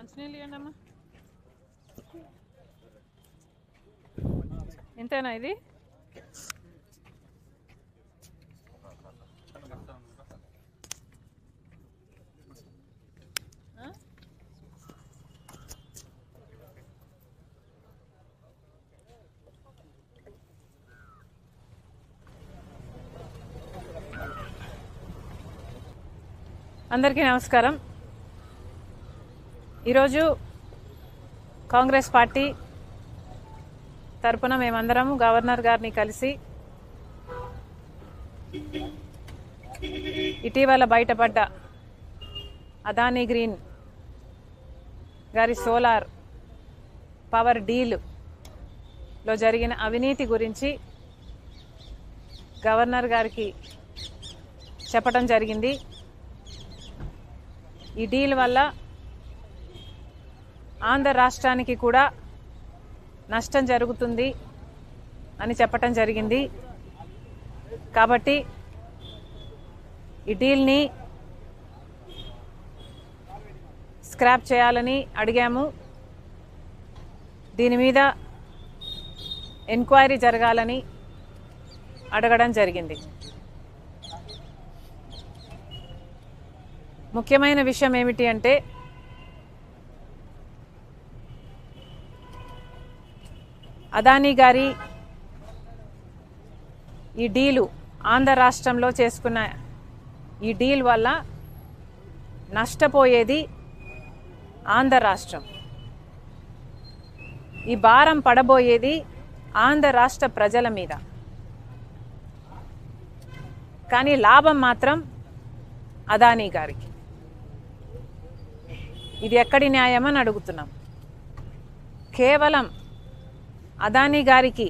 మంచినీళ్ళు ఇవ్వండి అమ్మా. ఇంతేనా ఇది? అందరికీ నమస్కారం. ఈరోజు కాంగ్రెస్ పార్టీ తరపున మేమందరం గవర్నర్ గారిని కలిసి ఇటీవల బయటపడ్డ అదానీ గ్రీన్ గారి సోలార్ పవర్ డీల్లో జరిగిన అవినీతి గురించి గవర్నర్ గారికి చెప్పడం జరిగింది. ఈ డీల్ వల్ల ఆంధ్ర రాష్ట్రానికి కూడా నష్టం జరుగుతుంది అని చెప్పటం జరిగింది. కాబట్టి ఈ డీల్ని స్క్రాప్ చేయాలని అడిగాము. దీని మీద ఎంక్వైరీ జరగాలని అడగడం జరిగింది. ముఖ్యమైన విషయం ఏమిటి అంటే అదానీ గారి ఈ డీలు ఆంధ్ర రాష్ట్రంలో చేసుకున్న ఈ డీల్ వల్ల నష్టపోయేది ఆంధ్ర రాష్ట్రం. ఈ భారం పడబోయేది ఆంధ్ర రాష్ట్ర ప్రజల మీద. కానీ లాభం మాత్రం అదానీ గారికి. ఇది ఎక్కడి న్యాయమని అడుగుతున్నాం. కేవలం అదానీ గారికి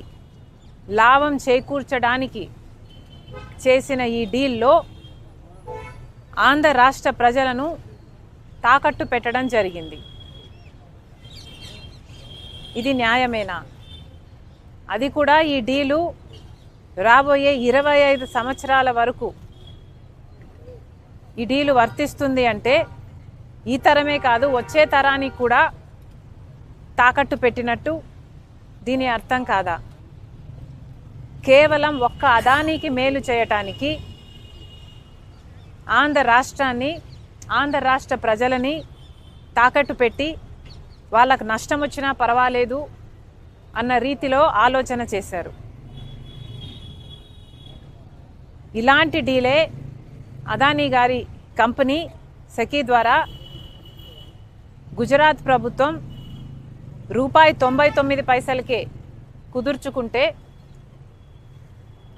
లాభం చేకూర్చడానికి చేసిన ఈ డీల్లో ఆంధ్ర రాష్ట్ర ప్రజలను తాకట్టు పెట్టడం జరిగింది. ఇది న్యాయమేనా? అది కూడా ఈ డీలు రాబోయే 25 సంవత్సరాల వరకు ఈ డీలు వర్తిస్తుంది అంటే ఈ తరమే కాదు వచ్చే తరానికి కూడా తాకట్టు పెట్టినట్టు దీని అర్థం కాదా? కేవలం ఒక్క అదానీకి మేలు చేయటానికి ఆంధ్ర రాష్ట్రాన్ని, ఆంధ్ర రాష్ట్ర ప్రజలని తాకట్టు పెట్టి వాళ్ళకు నష్టం వచ్చినా పర్వాలేదు అన్న రీతిలో ఆలోచన చేశారు. ఇలాంటి డీలే అదానీ గారి కంపెనీ సెకీ ద్వారా గుజరాత్ ప్రభుత్వం ₹99 కుదుర్చుకుంటే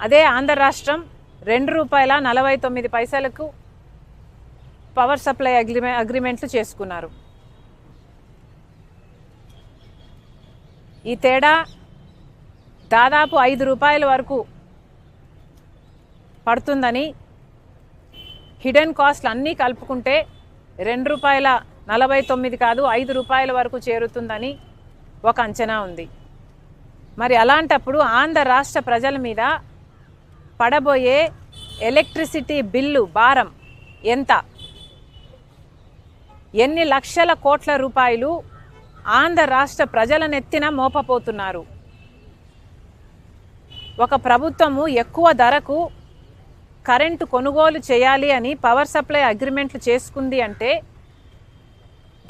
అదే ఆంధ్ర రాష్ట్రం ₹2.49 పవర్ సప్లై అగ్రిమెంట్లు చేసుకున్నారు. ఈ తేడా దాదాపు ₹5 వరకు పడుతుందని, హిడెన్ కాస్ట్లు అన్నీ కలుపుకుంటే ₹2.49 కాదు ₹5 వరకు చేరుతుందని ఒక అంచనా ఉంది. మరి అలాంటప్పుడు ఆంధ్ర రాష్ట్ర ప్రజల మీద పడబోయే ఎలక్ట్రిసిటీ బిల్లు భారం ఎంత? ఎన్ని లక్షల కోట్ల రూపాయలు ఆంధ్ర రాష్ట్ర ప్రజల నెత్తిన మోపపోతున్నారు? ఒక ప్రభుత్వము ఎక్కువ ధరకు కరెంటు కొనుగోలు చేయాలి అని పవర్ సప్లై అగ్రిమెంట్లు చేసుకుంది అంటే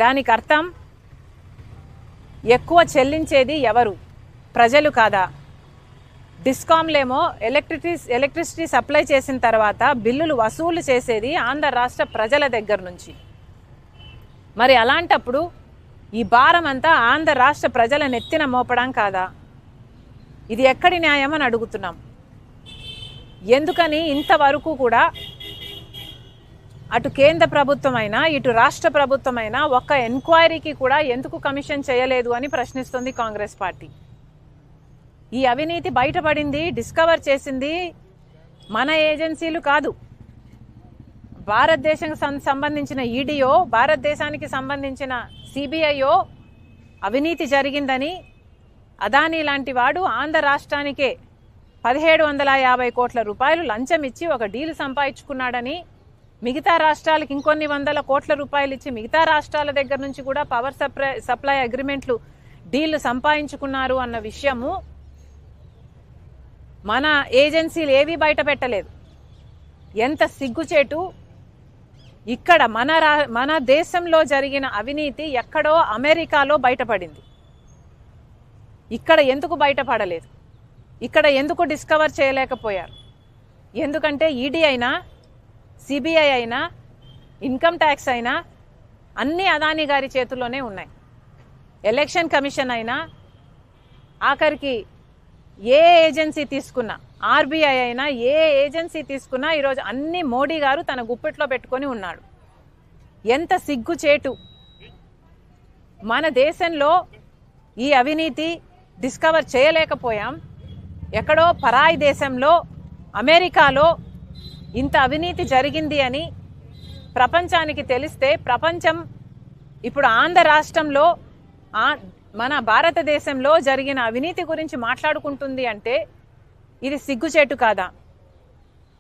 దానికి అర్థం ఎక్కువ చెల్లించేది ఎవరు? ప్రజలు కాదా? డిస్కామ్లేమో ఎలక్ట్రిసిటీ సప్లై చేసిన తర్వాత బిల్లులు వసూలు చేసేది ఆంధ్ర రాష్ట్ర ప్రజల దగ్గర నుంచి. మరి అలాంటప్పుడు ఈ భారం అంతా ఆంధ్ర రాష్ట్ర ప్రజల నెత్తిన మోపడం కాదా? ఇది ఎక్కడి న్యాయం అని అడుగుతున్నాం. ఎందుకని ఇంతవరకు కూడా అటు కేంద్ర ప్రభుత్వమైనా ఇటు రాష్ట్ర ప్రభుత్వమైనా ఒక్క ఎంక్వైరీకి కూడా ఎందుకు కమిషన్ చేయలేదు అని ప్రశ్నిస్తుంది కాంగ్రెస్ పార్టీ. ఈ అవినీతి బయటపడింది, డిస్కవర్ చేసింది మన ఏజెన్సీలు కాదు. భారతదేశానికి సంబంధించిన ఈడీఓ, భారతదేశానికి సంబంధించిన సిబిఐఓ అవినీతి జరిగిందని అదానీ లాంటి వాడు ఆంధ్ర రాష్ట్రానికే 1750 కోట్ల రూపాయలు లంచం ఇచ్చి ఒక డీల్ సంపాదించుకున్నాడని మిగతా రాష్ట్రాలకు ఇంకొన్ని వందల కోట్ల రూపాయలు ఇచ్చి మిగతా రాష్ట్రాల దగ్గర నుంచి కూడా పవర్ సప్లై అగ్రిమెంట్లు డీళ్లు సంపాదించుకున్నారు అన్న విషయము మన ఏజెన్సీలు ఏవి బయట పెట్టలేదు. ఎంత సిగ్గుచేటు! ఇక్కడ మన దేశంలో జరిగిన అవినీతి ఎక్కడో అమెరికాలో బయటపడింది. ఇక్కడ ఎందుకు బయటపడలేదు? ఇక్కడ ఎందుకు డిస్కవర్ చేయలేకపోయారు? ఎందుకంటే ఈడీ అయినా, సిబిఐ అయినా, ఇన్కమ్ ట్యాక్స్ అయినా అన్నీ అదానీ గారి చేతుల్లోనే ఉన్నాయి. ఎలక్షన్ కమిషన్ అయినా, ఆఖరికి ఏ ఏజెన్సీ తీసుకున్నా, ఆర్బీఐ అయినా, ఏ ఏజెన్సీ తీసుకున్నా ఈరోజు అన్ని మోడీ గారు తన గుప్పెట్లో పెట్టుకొని ఉన్నాడు. ఎంత సిగ్గుచేటు! మన దేశంలో ఈ అవినీతి డిస్కవర్ చేయలేకపోయాం. ఎక్కడో పరాయి దేశంలో అమెరికాలో ఇంత అవినీతి జరిగింది అని ప్రపంచానికి తెలిస్తే ప్రపంచం ఇప్పుడు ఆంధ్ర రాష్ట్రంలో మన భారతదేశంలో జరిగిన అవినీతి గురించి మాట్లాడుకుంటుంది అంటే ఇది సిగ్గుచేటు కాదా?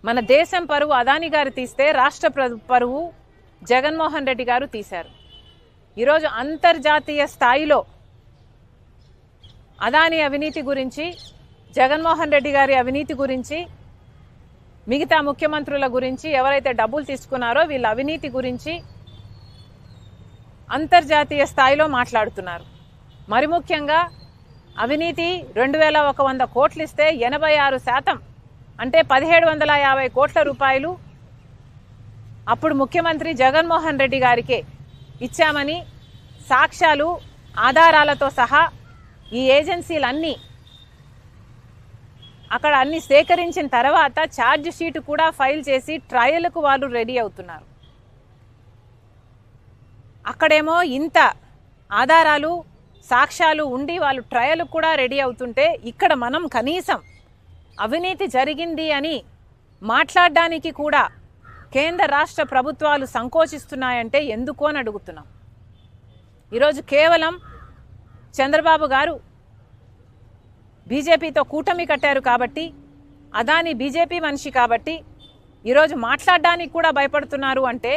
మన దేశం పరువు అదానీ గారు తీస్తే రాష్ట్ర పరువు జగన్మోహన్ రెడ్డి గారు తీశారు. ఈరోజు అంతర్జాతీయ స్థాయిలో అదానీ అవినీతి గురించి, జగన్మోహన్ రెడ్డి గారి అవినీతి గురించి, మిగతా ముఖ్యమంత్రుల గురించి, ఎవరైతే డబ్బులు తీసుకున్నారో వీళ్ళ అవినీతి గురించి అంతర్జాతీయ స్థాయిలో మాట్లాడుతున్నారు. మరి ముఖ్యంగా అవినీతి 2100 కోట్లు ఇస్తే 86% అంటే 1750 కోట్ల రూపాయలు అప్పుడు ముఖ్యమంత్రి జగన్మోహన్ రెడ్డి గారికే ఇచ్చామని సాక్ష్యాలు, ఆధారాలతో సహా ఈ ఏజెన్సీలన్నీ అక్కడ అన్ని సేకరించిన తర్వాత ఛార్జ్ షీట్ కూడా ఫైల్ చేసి ట్రయల్కు వాళ్ళు రెడీ అవుతున్నారు. అక్కడేమో ఇంత ఆధారాలు, సాక్ష్యాలు ఉండి వాళ్ళు ట్రయల్ కూడా రెడీ అవుతుంటే ఇక్కడ మనం కనీసం అవినీతి జరిగింది అని మాట్లాడడానికి కూడా కేంద్ర రాష్ట్ర ప్రభుత్వాలు సంకోచిస్తున్నాయంటే ఎందుకు అని అడుగుతున్నాం. ఈరోజు కేవలం చంద్రబాబు గారు బీజేపీతో కూటమి కట్టారు కాబట్టి, అదానీ బీజేపీ మనిషి కాబట్టి ఈరోజు మాట్లాడడానికి కూడా భయపడుతున్నారు అంటే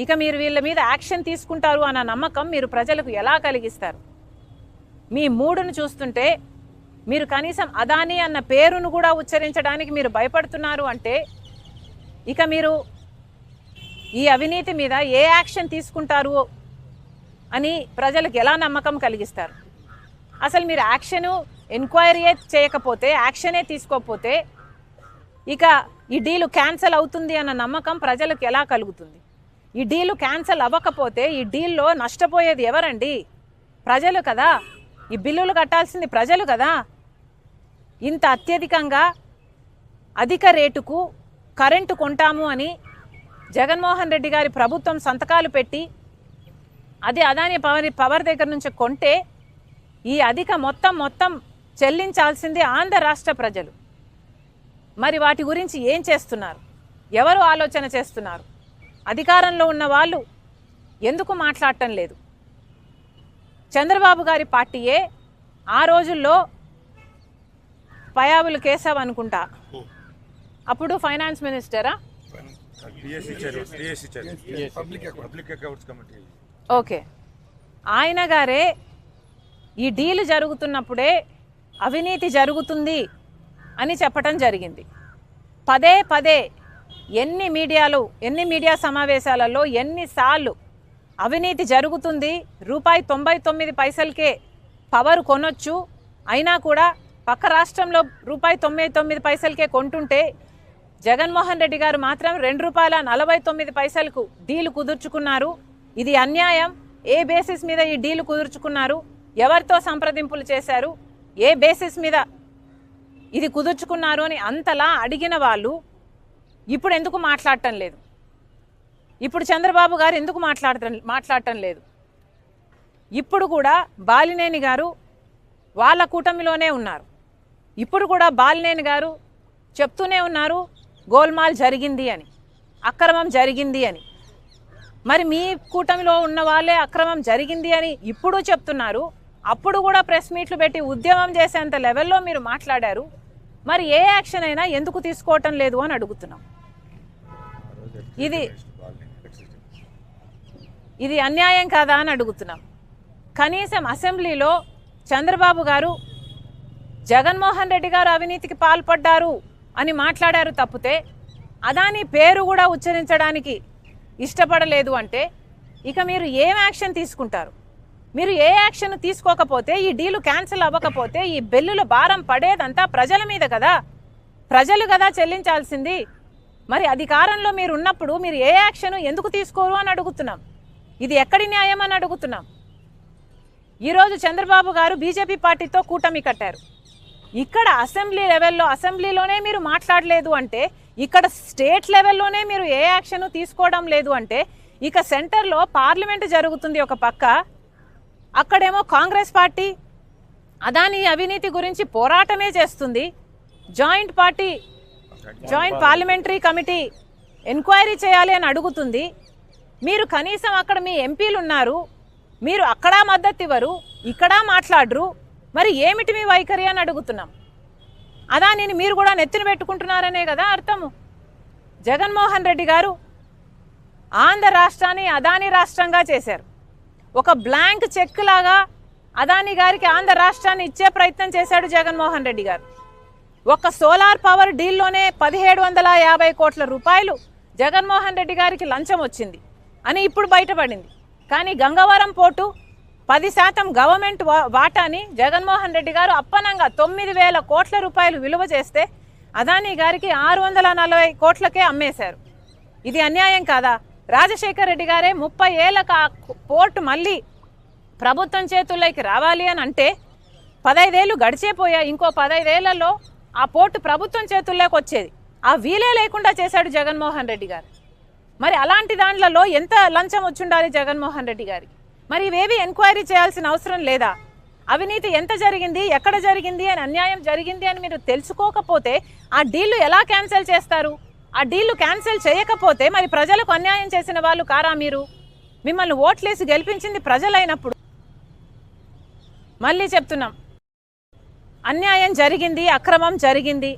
ఇక మీరు వీళ్ళ మీద యాక్షన్ తీసుకుంటారు అన్న నమ్మకం మీరు ప్రజలకు ఎలా కలిగిస్తారు? మీ మూడును చూస్తుంటే మీరు కనీసం అదానీ అన్న పేరును కూడా ఉచ్చరించడానికి మీరు భయపడుతున్నారు అంటే ఇక మీరు ఈ అవినీతి మీద ఏ యాక్షన్ తీసుకుంటారు అని ప్రజలకు ఎలా నమ్మకం కలిగిస్తారు? అసలు మీరు యాక్షను ఎంక్వైరీ చేయకపోతే, యాక్షనే తీసుకోకపోతే ఇక ఈ డీలు క్యాన్సిల్ అవుతుంది అన్న నమ్మకం ప్రజలకు ఎలా కలుగుతుంది? ఈ డీలు క్యాన్సిల్ అవ్వకపోతే ఈ డీల్లో నష్టపోయేది ఎవరండి? ప్రజలు కదా. ఈ బిల్లులు కట్టాల్సింది ప్రజలు కదా. ఇంత అత్యధికంగా అధిక రేటుకు కరెంటు కొంటాము అని జగన్మోహన్ రెడ్డి గారి ప్రభుత్వం సంతకాలు పెట్టి అది అదానీ పవర్ దగ్గర నుంచి కొంటే ఈ అధిక మొత్తం చెల్లించాల్సింది ఆంధ్ర రాష్ట్ర ప్రజలు. మరి వాటి గురించి ఏం చేస్తున్నారు? ఎవరు ఆలోచన చేస్తున్నారు? అధికారంలో ఉన్న వాళ్ళు ఎందుకు మాట్లాడటం లేదు? చంద్రబాబు గారి పార్టీయే ఆ రోజుల్లో పయావులు కేశవ్ అనుకుంటా, అప్పుడు ఫైనాన్స్ మినిస్టరా, ఓకే, ఆయన గారే ఈ డీల్ జరుగుతున్నప్పుడే అవినీతి జరుగుతుంది అని చెప్పటం జరిగింది. పదే ఎన్ని మీడియా సమావేశాలలో ఎన్నిసార్లు అవినీతి జరుగుతుంది, ₹99 పవర్ కొనొచ్చు, అయినా కూడా పక్క రాష్ట్రంలో ₹99 కొంటుంటే జగన్మోహన్ రెడ్డి గారు మాత్రం ₹2.49 డీలు కుదుర్చుకున్నారు. ఇది అన్యాయం. ఏ బేసిస్ మీద ఈ డీలు కుదుర్చుకున్నారు? ఎవరితో సంప్రదింపులు చేశారు? ఏ బేసిస్ మీద ఇది కుదుర్చుకున్నారు అని అంతలా అడిగిన వాళ్ళు ఇప్పుడు ఎందుకు మాట్లాడటం లేదు? ఇప్పుడు చంద్రబాబు గారు ఎందుకు మాట్లాడటం లేదు? ఇప్పుడు కూడా బాలినేని గారు వాళ్ళ కూటమిలోనే ఉన్నారు. ఇప్పుడు కూడా బాలినేని గారు చెప్తూనే ఉన్నారు గోల్మాల్ జరిగింది అని, అక్రమం జరిగింది అని. మరి మీ కూటమిలో ఉన్న వాళ్ళే అక్రమం జరిగింది అని ఇప్పుడు చెప్తున్నారు. అప్పుడు కూడా ప్రెస్ మీట్లు పెట్టి ఉద్యమం చేసేంత లెవెల్లో మీరు మాట్లాడారు. మరి ఏ యాక్షన్ అయినా ఎందుకు తీసుకోవటం లేదు అని అడుగుతున్నాం. ఇది అన్యాయం కాదా అని అడుగుతున్నాం. కనీసం అసెంబ్లీలో చంద్రబాబు గారు జగన్మోహన్ రెడ్డి గారు అవినీతికి పాల్పడ్డారు అని మాట్లాడారు తప్పితే అదాని పేరు కూడా ఉచ్చరించడానికి ఇష్టపడలేదు అంటే ఇక మీరు ఏం యాక్షన్ తీసుకుంటారు? మీరు ఏ యాక్షన్ తీసుకోకపోతే, ఈ డీలు క్యాన్సిల్ అవ్వకపోతే ఈ బిల్లుల భారం పడేదంతా ప్రజల మీద కదా, ప్రజలు కదా చెల్లించాల్సింది. మరి అధికారంలో మీరు ఉన్నప్పుడు మీరు ఏ యాక్షన్ ఎందుకు తీసుకోరు అని అడుగుతున్నాం. ఇది ఎక్కడి న్యాయం అని అడుగుతున్నాం. ఈరోజు చంద్రబాబు గారు బీజేపీ పార్టీతో కూటమి కట్టారు. ఇక్కడ అసెంబ్లీ లెవెల్లో అసెంబ్లీలోనే మీరు మాట్లాడలేదు అంటే, ఇక్కడ స్టేట్ లెవెల్లోనే మీరు ఏ యాక్షన్ తీసుకోవడం లేదు అంటే, ఇక సెంటర్లో పార్లమెంటు జరుగుతుంది ఒక పక్క, అక్కడేమో కాంగ్రెస్ పార్టీ అదాని అవినీతి గురించి పోరాటమే చేస్తుంది. జాయింట్ పార్లమెంటరీ కమిటీ ఎంక్వైరీ చేయాలి అని అడుగుతుంది. మీరు కనీసం అక్కడ మీ ఎంపీలు ఉన్నారు, మీరు అక్కడ మద్దతు ఇవ్వరు, ఇక్కడ మాట్లాడరు. మరి ఏమిటి మీ వైఖరి అని అడుగుతున్నాం. అదానిని మీరు కూడా నెత్తిన పెట్టుకుంటున్నారనే కదా అర్థము. జగన్మోహన్ రెడ్డి గారు ఆంధ్ర రాష్ట్రాన్ని అదాని రాష్ట్రంగా చేశారు. ఒక బ్లాంక్ చెక్ లాగా అదాని గారికి ఆంధ్ర రాష్ట్రాన్ని ఇచ్చే ప్రయత్నం చేశాడు జగన్మోహన్ రెడ్డి గారు. ఒక సోలార్ పవర్ డీల్లోనే 1750 కోట్ల రూపాయలు జగన్మోహన్ రెడ్డి గారికి లంచం వచ్చింది అని ఇప్పుడు బయటపడింది. కానీ గంగవరం పోర్టు 10% గవర్నమెంట్ వాటాని జగన్మోహన్ రెడ్డి గారు అప్పనంగా 9,000 కోట్ల రూపాయలు విలువ చేస్తే అదాని గారికి 640 కోట్లకే అమ్మేశారు. ఇది అన్యాయం కాదా? రాజశేఖర్ రెడ్డి గారే 30 ఏళ్ళకు ఆ పోర్టు మళ్ళీ ప్రభుత్వం చేతుల్లోకి రావాలి అని అంటే 15 ఏళ్ళు గడిచేపోయాయి. ఇంకో 15 ఏళ్లలో ఆ పోర్టు ప్రభుత్వం చేతుల్లోకి వచ్చేది. ఆ వీలే లేకుండా చేశాడు జగన్మోహన్ రెడ్డి గారు. మరి అలాంటి దాంట్లో ఎంత లంచం వచ్చుండాలి జగన్మోహన్ రెడ్డి గారికి? మరి ఇవేవి ఎంక్వైరీ చేయాల్సిన అవసరం లేదా? అవినీతి ఎంత జరిగింది, ఎక్కడ జరిగింది అని, అన్యాయం జరిగింది అని మీరు తెలుసుకోకపోతే ఆ డీళ్లు ఎలా క్యాన్సిల్ చేస్తారు? ఆ డీళ్లు క్యాన్సిల్ చేయకపోతే మరి ప్రజలకు అన్యాయం చేసిన వాళ్ళు కారా మీరు? మిమ్మల్ని ఓట్లేసి గెలిపించింది ప్రజలైనప్పుడు. మళ్ళీ చెప్తున్నాం, అన్యాయం జరిగింది, అక్రమం జరిగింది,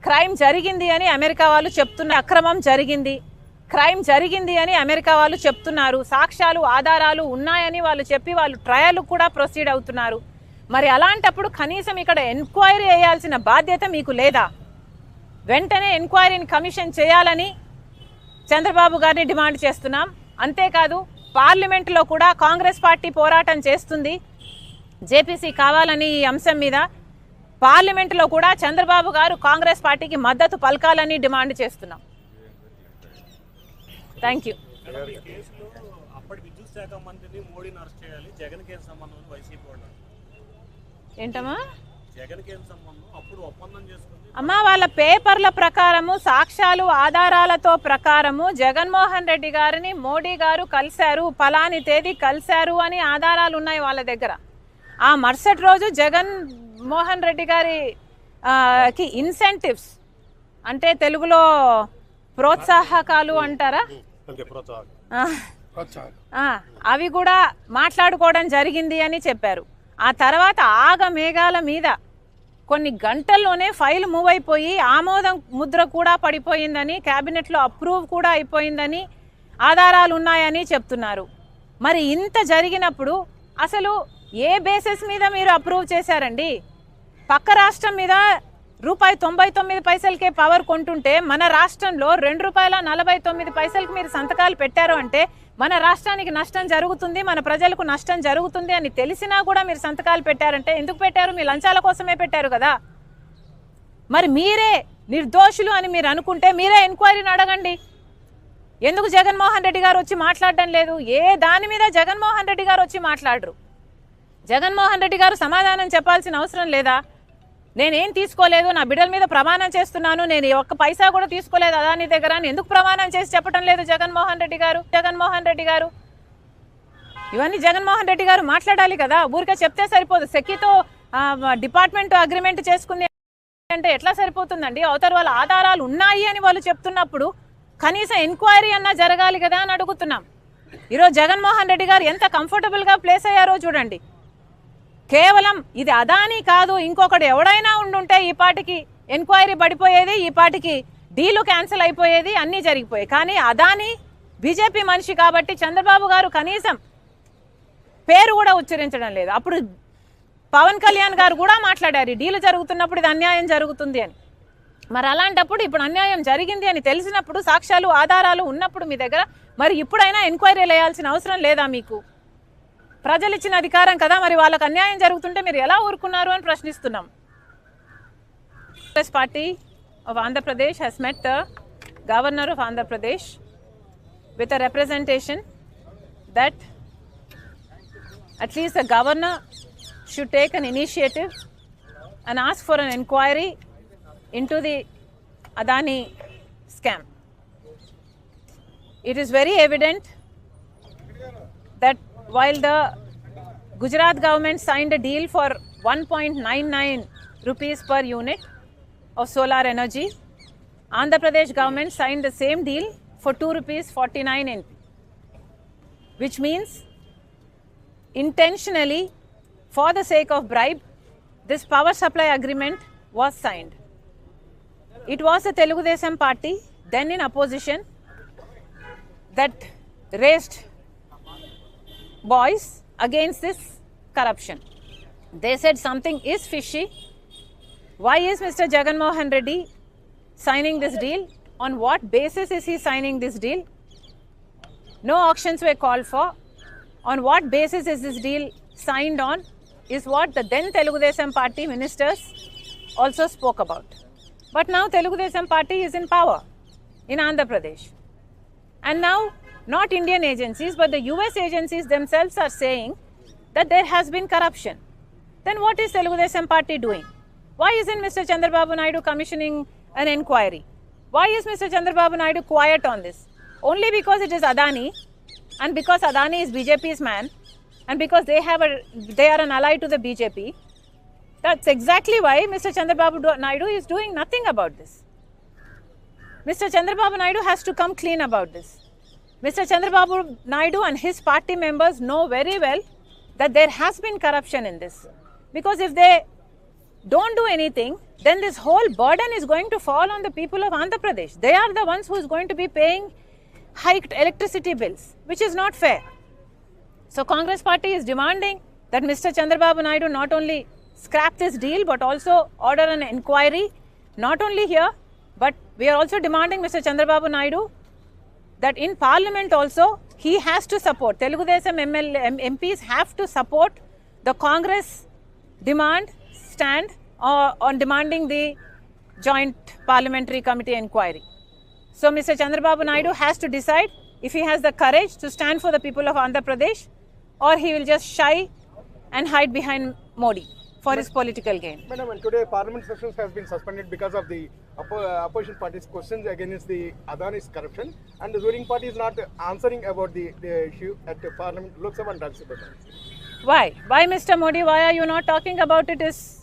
క్రైమ్ జరిగింది అని అమెరికా వాళ్ళు చెప్తున్నారు. అక్రమం జరిగింది, క్రైమ్ జరిగింది అని అమెరికా వాళ్ళు చెప్తున్నారు. సాక్ష్యాలు ఆధారాలు ఉన్నాయని వాళ్ళు చెప్పి వాళ్ళు ట్రయల్ కూడా ప్రొసీడ్ అవుతున్నారు. మరి అలాంటప్పుడు కనీసం ఇక్కడ ఎంక్వైరీ చేయాల్సిన బాధ్యత మీకు లేదా? వెంటనే ఎంక్వైరీని కమిషన్ చేయాలని చంద్రబాబు గారిని డిమాండ్ చేస్తున్నాం. అంతేకాదు పార్లమెంటులో కూడా కాంగ్రెస్ పార్టీ పోరాటం చేస్తుంది జేపీసీ కావాలని ఈ అంశం మీద. పార్లమెంటులో కూడా చంద్రబాబు గారు కాంగ్రెస్ పార్టీకి మద్దతు పలకాలని డిమాండ్ చేస్తున్నాం. Thank you. ఏంటమ్మా అమ్మా, వాళ్ళ పేపర్ల ప్రకారము, సాక్ష్యాలు ఆధారాలతో ప్రకారము జగన్మోహన్ రెడ్డి గారిని మోడీ గారు కలిశారు, పలాని తేదీ కలిశారు అని ఆధారాలు ఉన్నాయి వాళ్ళ దగ్గర. ఆ మరుసటి రోజు జగన్మోహన్ రెడ్డి గారికి ఇన్సెంటివ్స్ అంటే తెలుగులో ప్రోత్సాహకాలు అంటారా, అవి కూడా మాట్లాడుకోవడం జరిగింది అని చెప్పారు. ఆ తర్వాత ఆగమేఘాల మీద కొన్ని గంటల్లోనే ఫైల్ మూవ్ అయిపోయి ఆమోదం ముద్ర కూడా పడిపోయిందని, క్యాబినెట్లో అప్రూవ్ కూడా అయిపోయిందని ఆధారాలు ఉన్నాయని చెప్తున్నారు. మరి ఇంత జరిగినప్పుడు అసలు ఏ బేసిస్ మీద మీరు అప్రూవ్ చేశారండి? పక్క రాష్ట్రం మీద ₹99 పవర్ కొంటుంటే మన రాష్ట్రంలో ₹2.49 మీరు సంతకాలు పెట్టారు అంటే మన రాష్ట్రానికి నష్టం జరుగుతుంది, మన ప్రజలకు నష్టం జరుగుతుంది అని తెలిసినా కూడా మీరు సంతకాలు పెట్టారంటే ఎందుకు పెట్టారు? మీ లంచాల కోసమే పెట్టారు కదా. మరి మీరే నిర్దోషులు అని మీరు అనుకుంటే మీరే ఎంక్వైరీని అడగండి. ఎందుకు జగన్మోహన్ రెడ్డి గారు వచ్చి మాట్లాడడం లేదు? ఏ దాని మీద జగన్మోహన్ రెడ్డి గారు వచ్చి మాట్లాడరు? జగన్మోహన్ రెడ్డి గారు సమాధానం చెప్పాల్సిన అవసరం లేదా? నేనేం తీసుకోలేదు, నా బిడ్డల మీద ప్రమాణం చేస్తున్నాను, నేను ఒక్క పైసా కూడా తీసుకోలేదు అదాని దగ్గర అని ఎందుకు ప్రమాణం చేసి చెప్పడం లేదు జగన్మోహన్ రెడ్డి గారు? ఇవన్నీ జగన్మోహన్ రెడ్డి గారు మాట్లాడాలి కదా. ఊరికే చెప్తే సరిపోదు. సెక్కితో డిపార్ట్మెంట్ అగ్రిమెంట్ చేసుకుంది అంటే ఎట్లా సరిపోతుందండి? అవతల వాళ్ళ ఆధారాలు ఉన్నాయి అని వాళ్ళు చెప్తున్నప్పుడు కనీసం ఎంక్వైరీ అన్నా జరగాలి కదా అని అడుగుతున్నాం. ఈరోజు జగన్మోహన్ రెడ్డి గారు ఎంత కంఫర్టబుల్గా ప్లేస్ అయ్యారో చూడండి. కేవలం ఇది అదాని కాదు, ఇంకొకటి ఎవడైనా ఉండుంటే ఈ పాటికి ఎంక్వైరీ పడిపోయేది, ఈ పాటికి డీలు క్యాన్సిల్ అయిపోయేది, అన్నీ జరిగిపోయాయి. కానీ అదాని బీజేపీ మనిషి కాబట్టి చంద్రబాబు గారు కనీసం పేరు కూడా ఉచ్చరించడం లేదు. అప్పుడు పవన్ కళ్యాణ్ గారు కూడా మాట్లాడారు, డీలు జరుగుతున్నప్పుడు ఇది అన్యాయం జరుగుతుంది అని. మరి అలాంటప్పుడు ఇప్పుడు అన్యాయం జరిగింది అని తెలిసినప్పుడు, సాక్ష్యాలు ఆధారాలు ఉన్నప్పుడు మీ దగ్గర, మరి ఇప్పుడైనా ఎంక్వైరీలు వేయాల్సిన అవసరం లేదా మీకు? ప్రజలు ఇచ్చిన అధికారం కదా, మరి వాళ్ళకి అన్యాయం జరుగుతుంటే మీరు ఎలా ఊరుకున్నారు అని ప్రశ్నిస్తున్నాం. Congress party of Andhra Pradesh has met the governor of Andhra Pradesh with a representation that at least the governor should take an initiative and ask for an inquiry into the Adani scam. It is very evident that while the Gujarat government signed a deal for 1.99 rupees per unit of solar energy, Andhra Pradesh government signed the same deal for 2 rupees 49 NP, which means intentionally, for the sake of bribe, this power supply agreement was signed. It was the Telugu Desam party, then in opposition, that raised voice against this corruption. They said something is fishy. Why is Mr. Jagan Mohan Reddy signing this deal? On what basis is he signing this deal? No auctions were called for. On what basis is this deal signed on is what the then Telugu Desam party ministers also spoke about. But now Telugu Desam party is in power in Andhra Pradesh. And now not Indian agencies but the US agencies themselves are saying that there has been corruption. Then what is Telugu Desam party doing? Why isn't Mr. Chandrababu Naidu commissioning an inquiry? Why is Mr. Chandrababu Naidu quiet on this? Only because it is Adani, and because Adani is BJP's man, and because they are an ally to the BJP. That's exactly why Mr. Chandrababu Naidu is doing nothing about this. Mr. Chandrababu Naidu has to come clean about this. Mr. Chandrababu Naidu and his party members know very well that there has been corruption in this. Because if they don't do anything, then this whole burden is going to fall on the people of Andhra Pradesh. They are the ones who is going to be paying hiked electricity bills, which is not fair. So Congress party is demanding that Mr. Chandrababu Naidu not only scrap this deal but also order an inquiry, not only here, but we are also demanding Mr. Chandrababu Naidu that in parliament also he has to support, Telugu Desam MPs have to support the Congress stand on demanding the joint parliamentary committee inquiry. So Mr. Chandrababu Naidu has to decide if he has the courage to stand for the people of Andhra Pradesh, or he will just shy and hide behind Modi for his political gain. Madam, and today parliament sessions has been suspended because of the opposition party's questions against the Adani's corruption, and the ruling party is not answering about the issue at the parliament, Lok Sabha and Rajya Sabha. Why? Why, Mr. Modi, why are you not talking about it is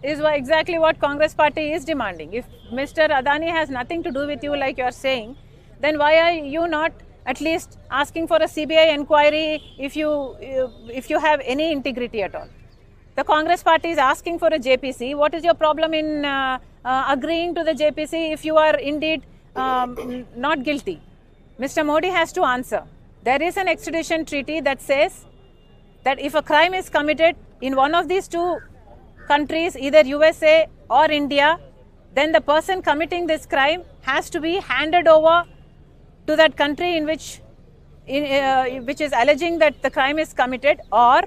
exactly what Congress party is demanding. If Mr. Adani has nothing to do with you like you are saying, then why are you not at least asking for a CBI inquiry if you have any integrity at all? The Congress party is asking for a JPC. What is your problem in agreeing to the JPC if you are indeed not guilty? Mr. Modi has to answer. There is an extradition treaty that says that if a crime is committed in one of these two countries, either USA or India, then the person committing this crime has to be handed over to that country in which is alleging that the crime is committed, or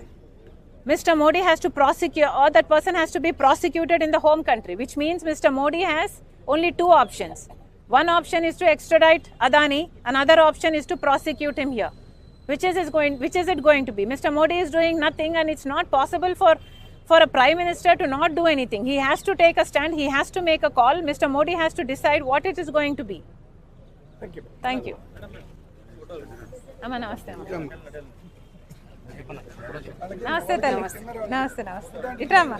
Mr. Modi has to prosecute, or that person has to be prosecuted in the home country, which means Mr. Modi has only two options. One option is to extradite Adani, another option is to prosecute him here. Which is it going to be? Mr. Modi is doing nothing, and it's not possible for a prime minister to not do anything. He has to take a stand, he has to make a call. Mr. Modi has to decide what it is going to be. Thank you. Thank you. Amma, namaste. Namaste, Tali. Namaste. Itra, amma.